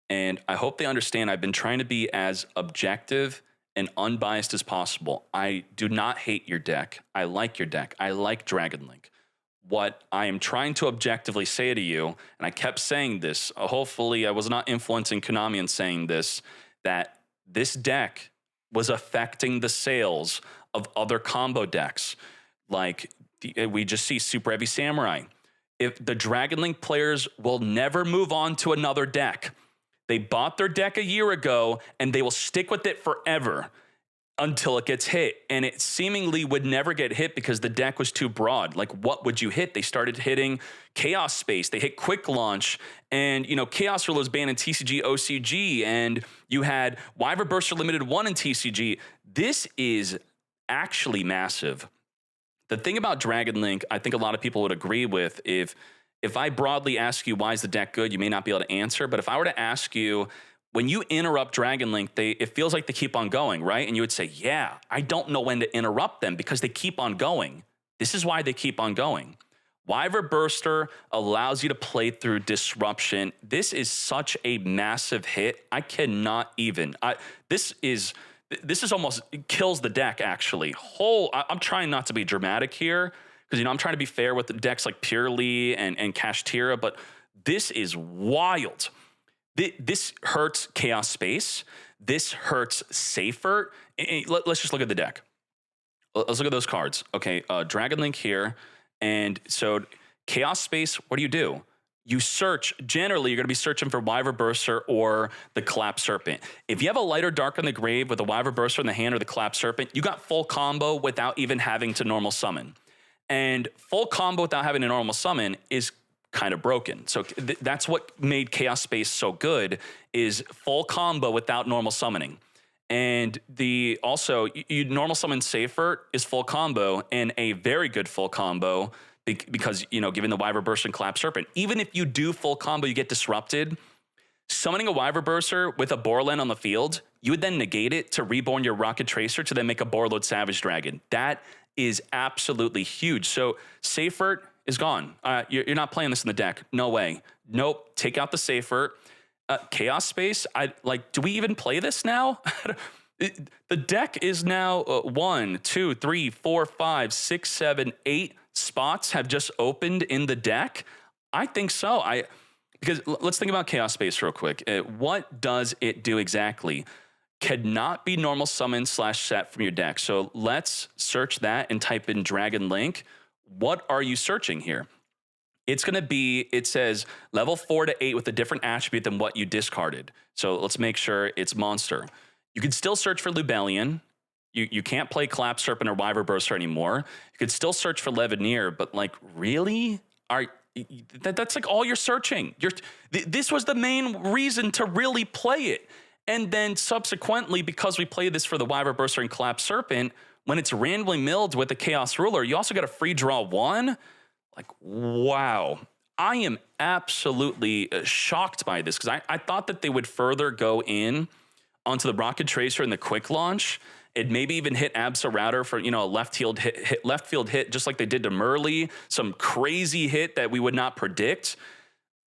And I hope they understand I've been trying to be as objective and unbiased as possible. I do not hate your deck. I like your deck. I like Dragon Link. What I am trying to objectively say to you, and I kept saying this, hopefully I was not influencing Konami in saying this, that this deck was affecting the sales of other combo decks. Like, we just see Super Heavy Samurai. If the Dragon Link players will never move on to another deck. They bought their deck a year ago, and they will stick with it forever until it gets hit. And it seemingly would never get hit because the deck was too broad. Like, what would you hit? They started hitting Chaos Space. They hit Quick Launch. And, Chaos Rule was banned in TCG, OCG. And you had Wyvern Burster Limited 1 in TCG. This is actually massive. The thing about Dragon Link, I think a lot of people would agree with, if I broadly ask you, why is the deck good, you may not be able to answer. But if I were to ask you, when you interrupt Dragon Link, it feels like they keep on going, right? And you would say, yeah, I don't know when to interrupt them because they keep on going. This is why they keep on going. Wyvern Burster allows you to play through disruption. This is such a massive hit. I cannot even. This is almost, it kills the deck, actually. I'm trying not to be dramatic here because, I'm trying to be fair with the decks like Purrely and Kashtira, but this is wild. This hurts Chaos Space. This hurts Safer. Let's just look at the deck. Let's look at those cards. Okay, Dragon Link here. And so Chaos Space, what do? You search, generally, you're going to be searching for Wyver Burster or the Collapse Serpent. If you have a Light or Dark in the grave with a Wyver Burster in the hand or the Collapse Serpent, you got full combo without even having to normal summon. And full combo without having a normal summon is kind of broken. So that's what made Chaos Space so good, is full combo without normal summoning. And also, you normal summon Safer is full combo, and a very good full combo because, given the Wyver Burster and Collapse Serpent, even if you do full combo, you get disrupted. Summoning a Wyver Burster with a Borland on the field, you would then negate it to reborn your Rocket Tracer to then make a Borload Savage Dragon. That is absolutely huge. So Safer is gone. You're not playing this in the deck. No way. Nope. Take out the Safer. Chaos Space, do we even play this now? The deck is now 1, 2, 3, 4, 5, 6, 7, 8 spots have just opened in the deck. I think so. Because let's think about Chaos Space real quick. What does it do exactly? Cannot be normal summon / set from your deck. So let's search that and type in Dragon Link. What are you searching here? It's going to be, it says level 4 to 8 with a different attribute than what you discarded. So let's make sure it's monster. You can still search for Lubellion. You can't play Collapse Serpent or Wyver Burster anymore. You could still search for Levineer, but really? That's all you're searching. This was the main reason to really play it. And then subsequently, because we played this for the Wyver Burster and Collapse Serpent, when it's randomly milled with the Chaos Ruler, you also got a free draw 1. Wow. I am absolutely shocked by this, because I thought that they would further go in onto the Rocket Tracer and the quick launch. It maybe even hit Absa Router for, a left field hit, just like they did to Purrely. Some crazy hit that we would not predict.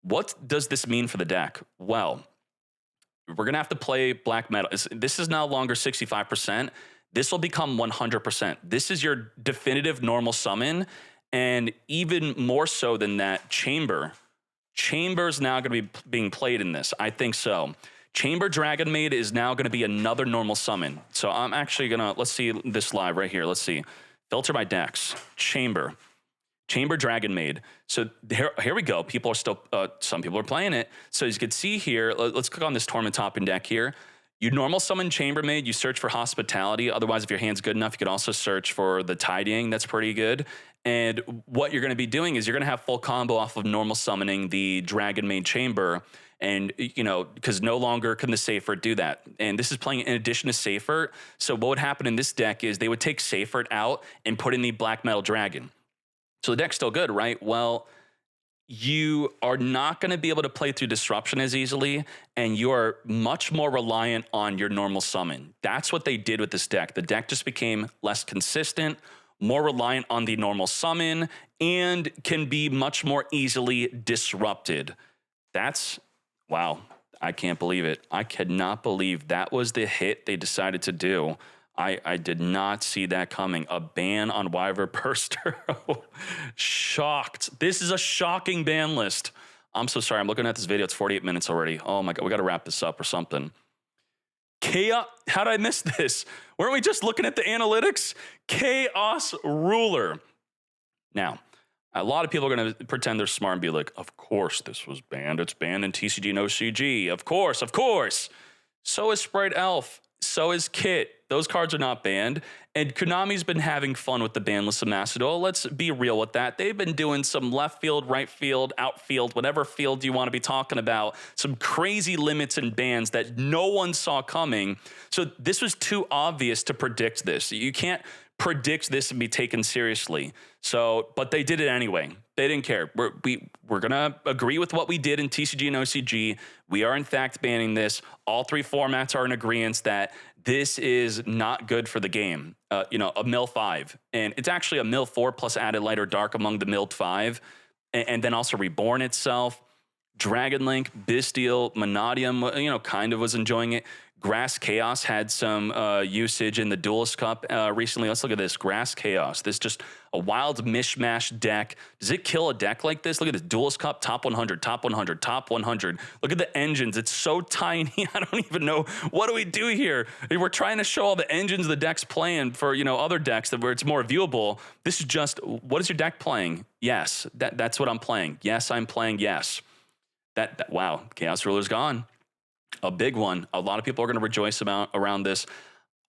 What does this mean for the deck? Well, we're going to have to play Black Metal. This is no longer 65%. This will become 100%. This is your definitive normal summon. And even more so than that, Chamber. Chamber's now going to be being played in this. I think so. Chamber Dragon Maid is now going to be another normal summon. So I'm actually going to, let's see this live right here. Let's see. Filter by decks. Chamber Dragon Maid. So here we go. People are still, some people are playing it. So as you can see here, let's click on this Torment Topping deck here. You normal summon Chambermaid, you search for Hospitality. Otherwise, if your hand's good enough, you could also search for the Tidying. That's pretty good. And what you're going to be doing is you're going to have full combo off of normal summoning the Dragon Maid Chamber. And, because no longer can the Safer do that. And this is playing in addition to Safer. So what would happen in this deck is they would take Safer out and put in the Black Metal Dragon. So the deck's still good, right? Well, you are not going to be able to play through Disruption as easily, and you are much more reliant on your normal summon. That's what they did with this deck. The deck just became less consistent, more reliant on the normal summon, and can be much more easily disrupted. Wow, I can't believe it. I cannot believe that was the hit they decided to do. I did not see that coming. A ban on Wyver Burster. Shocked. This is a shocking ban list. I'm so sorry. I'm looking at this video. It's 48 minutes already. Oh my God, we got to wrap this up or something. Chaos. How did I miss this? Weren't we just looking at the analytics? Chaos Ruler. Now, a lot of people are going to pretend they're smart and be like, of course this was banned. It's banned in TCG and OCG. Of course. So is Sprite Elf. So is Kit. Those cards are not banned. And Konami's been having fun with the ban list of Macedol. Let's be real with that. They've been doing some left field, right field, outfield, whatever field you want to be talking about. Some crazy limits and bans that no one saw coming. So this was too obvious to predict this. You can't predict this and be taken seriously. So, but they did it anyway. They didn't care. We're going to agree with what we did in TCG and OCG. We are, in fact, banning this. All three formats are in agreement that this is not good for the game. A mill 5. And it's actually a mill 4 plus added light or dark among the milled 5. And then also Reborn itself. Dragon Link, Bestial, Monodium, kind of was enjoying it. Grass Chaos had some usage in the Duelist Cup recently. Let's look at this. Grass Chaos. This just a wild mishmash deck. Does it kill a deck like this? Look at this. Duelist Cup, top 100, top 100, top 100. Look at the engines. It's so tiny. I don't even know. What do we do here? We're trying to show all the engines the deck's playing for, you know, other decks where it's more viewable. This is just, what is your deck playing? Yes, that's what I'm playing. Yes, I'm playing. Yes. Wow, Chaos Ruler's gone. A big one. A lot of people are going to rejoice around this.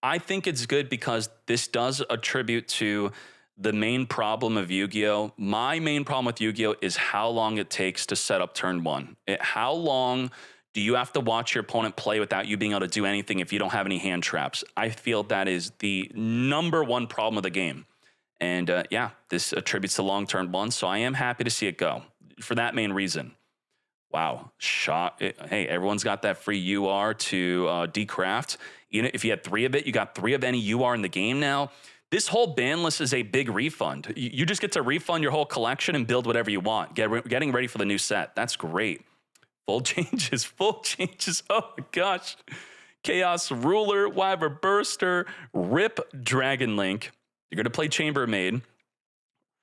I think it's good because this does attribute to the main problem of Yu-Gi-Oh! My main problem with Yu-Gi-Oh! Is how long it takes to set up turn one. How long do you have to watch your opponent play without you being able to do anything if you don't have any hand traps? I feel that is the #1 problem of the game. And yeah, this attributes to long turn one, so I am happy to see it go for that main reason. Wow, shot. Hey, everyone's got that free UR to decraft. You know, if you had 3 of it, you got 3 of any UR in the game now. This whole ban list is a big refund. You just get to refund your whole collection and build whatever you want. Getting ready for the new set. That's great. Full changes, full changes. Oh my gosh. Chaos Ruler, Wyver Burster, Rip Dragon Link. You're going to play Chambermaid.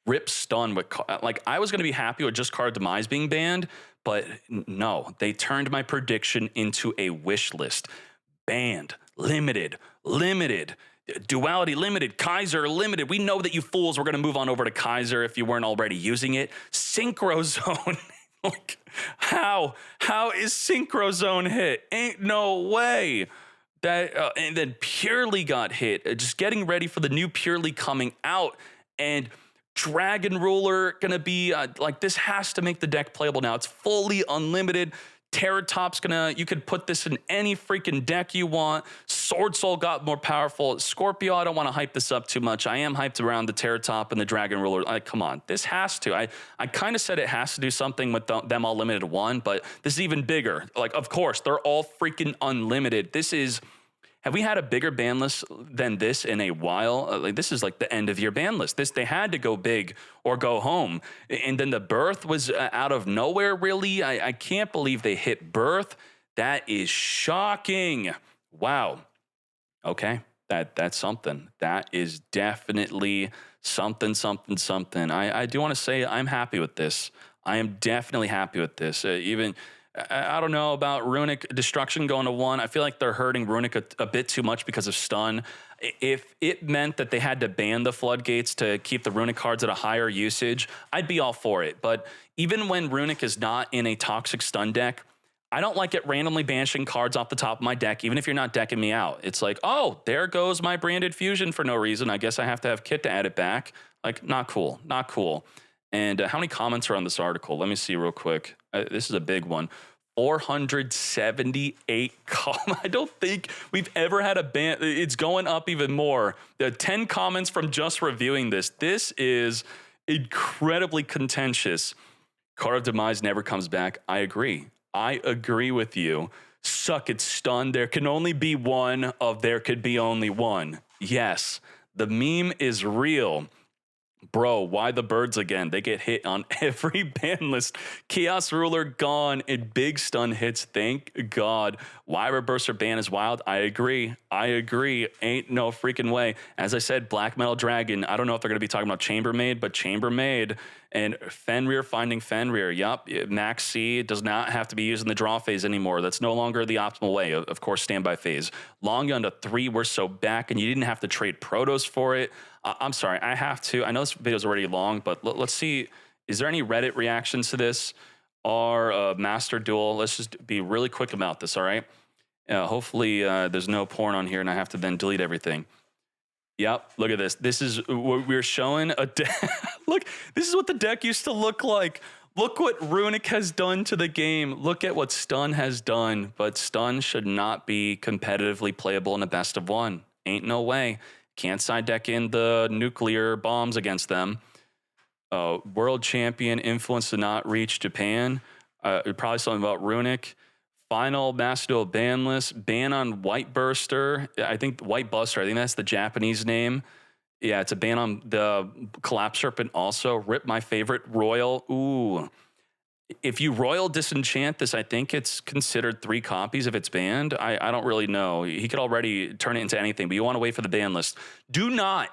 Rip Stun. Like, I was going to be happy with just card Demise being banned, but no, they turned my prediction into a wish list. Banned, limited, Duality limited, Kaiser limited. We know that you fools were going to move on over to Kaiser if you weren't already using it. Synchro Zone. Like, how is Synchro Zone hit? Ain't no way. That and then Purrely got hit. Just getting ready for the new Purrely coming out, and Dragon Ruler gonna be like, this has to make the deck playable now. It's fully unlimited. Terrortop's you could put this in any freaking deck you want. Swordsoul got more powerful. Scorpio, I don't want to hype this up too much. I am hyped around the Terrortop and the Dragon Ruler. Like, come on, this has to. I kind of said it has to do something with them all limited to 1, but this is even bigger. Like, of course, they're all freaking unlimited. This is... Have we had a bigger ban list than this in a while? Like, this is like the end of year ban list. They had to go big or go home. And then the Birth was out of nowhere, really. I can't believe they hit Birth. That is shocking. Wow. Okay, that's something. That is definitely something. I do want to say I'm happy with this. I am definitely happy with this. I don't know about Runick Destruction going to 1. I feel like they're hurting Runick a bit too much because of stun. If it meant that they had to ban the floodgates to keep the Runick cards at a higher usage, I'd be all for it. But even when Runick is not in a toxic stun deck, I don't like it randomly banishing cards off the top of my deck, even if you're not decking me out. It's like, oh, there goes my branded fusion for no reason. I guess I have to have Kit to add it back. Like, not cool, not cool. And how many comments are on this article? Let me see real quick. This is a big one. 478 comments. I don't think we've ever had a ban. It's going up even more. The 10 comments from just reviewing this. This is incredibly contentious. Card of Demise never comes back. I agree. I agree with you. Suck it, stun. There can only be one of there could be only one. Yes, the meme is real. Bro, why the birds again? They get hit on every ban list. Chaos Ruler gone in big stun hits. Thank God. Wyver Burster ban is wild. I agree. Ain't no freaking way. As I said, Black Metal Dragon. I don't know if they're going to be talking about Chambermaid, but Chambermaid and Fenrir finding Fenrir. Yup. Max C does not have to be using the draw phase anymore. That's no longer the optimal way. Of course, standby phase. Longyuan to 3. We're so back, and you didn't have to trade Protos for it. I'm sorry, I have to. I know this video is already long, but let's see. Is there any Reddit reactions to this or Master Duel? Let's just be really quick about this, all right? Hopefully there's no porn on here and I have to then delete everything. Yep, look at this. This is what we're showing. Look, this is what the deck used to look like. Look what Runick has done to the game. Look at what Stun has done. But Stun should not be competitively playable in a best of 1. Ain't no way. Can't side deck in the nuclear bombs against them. World champion influence to not reach Japan. Probably something about Runick. Final Master Duel ban list. Ban on White Burster. I think White Buster. I think that's the Japanese name. Yeah, it's a ban on the Collapse Serpent also. Rip my favorite Royal. Ooh. If you royal disenchant this, I think it's considered 3 copies if it's banned. I don't really know. He could already turn it into anything, but you want to wait for the ban list. Do not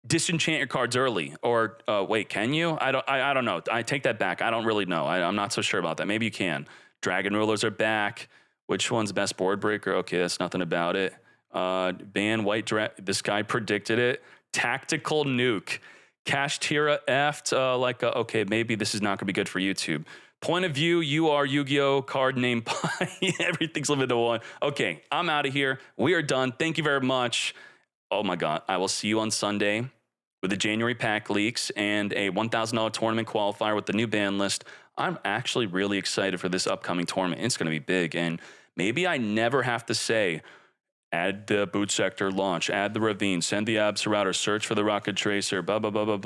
disenchant your cards early. Or wait, can you? I don't know. I take that back. I don't really know. I'm not so sure about that. Maybe you can. Dragon Rulers are back. Which one's best board breaker? Okay, that's nothing about it. Ban white this guy predicted it. Tactical nuke. Kashtira Eft, okay, maybe this is not going to be good for YouTube. Point of view, you are Yu-Gi-Oh! Card name Pi. Everything's limited to 1. Okay, I'm out of here. We are done. Thank you very much. Oh my God. I will see you on Sunday with the January pack leaks and a $1,000 tournament qualifier with the new ban list. I'm actually really excited for this upcoming tournament. It's going to be big. And maybe I never have to say, add the boot sector launch, add the ravine, send the abs router, search for the rocket tracer, blah, blah, blah, blah, blah.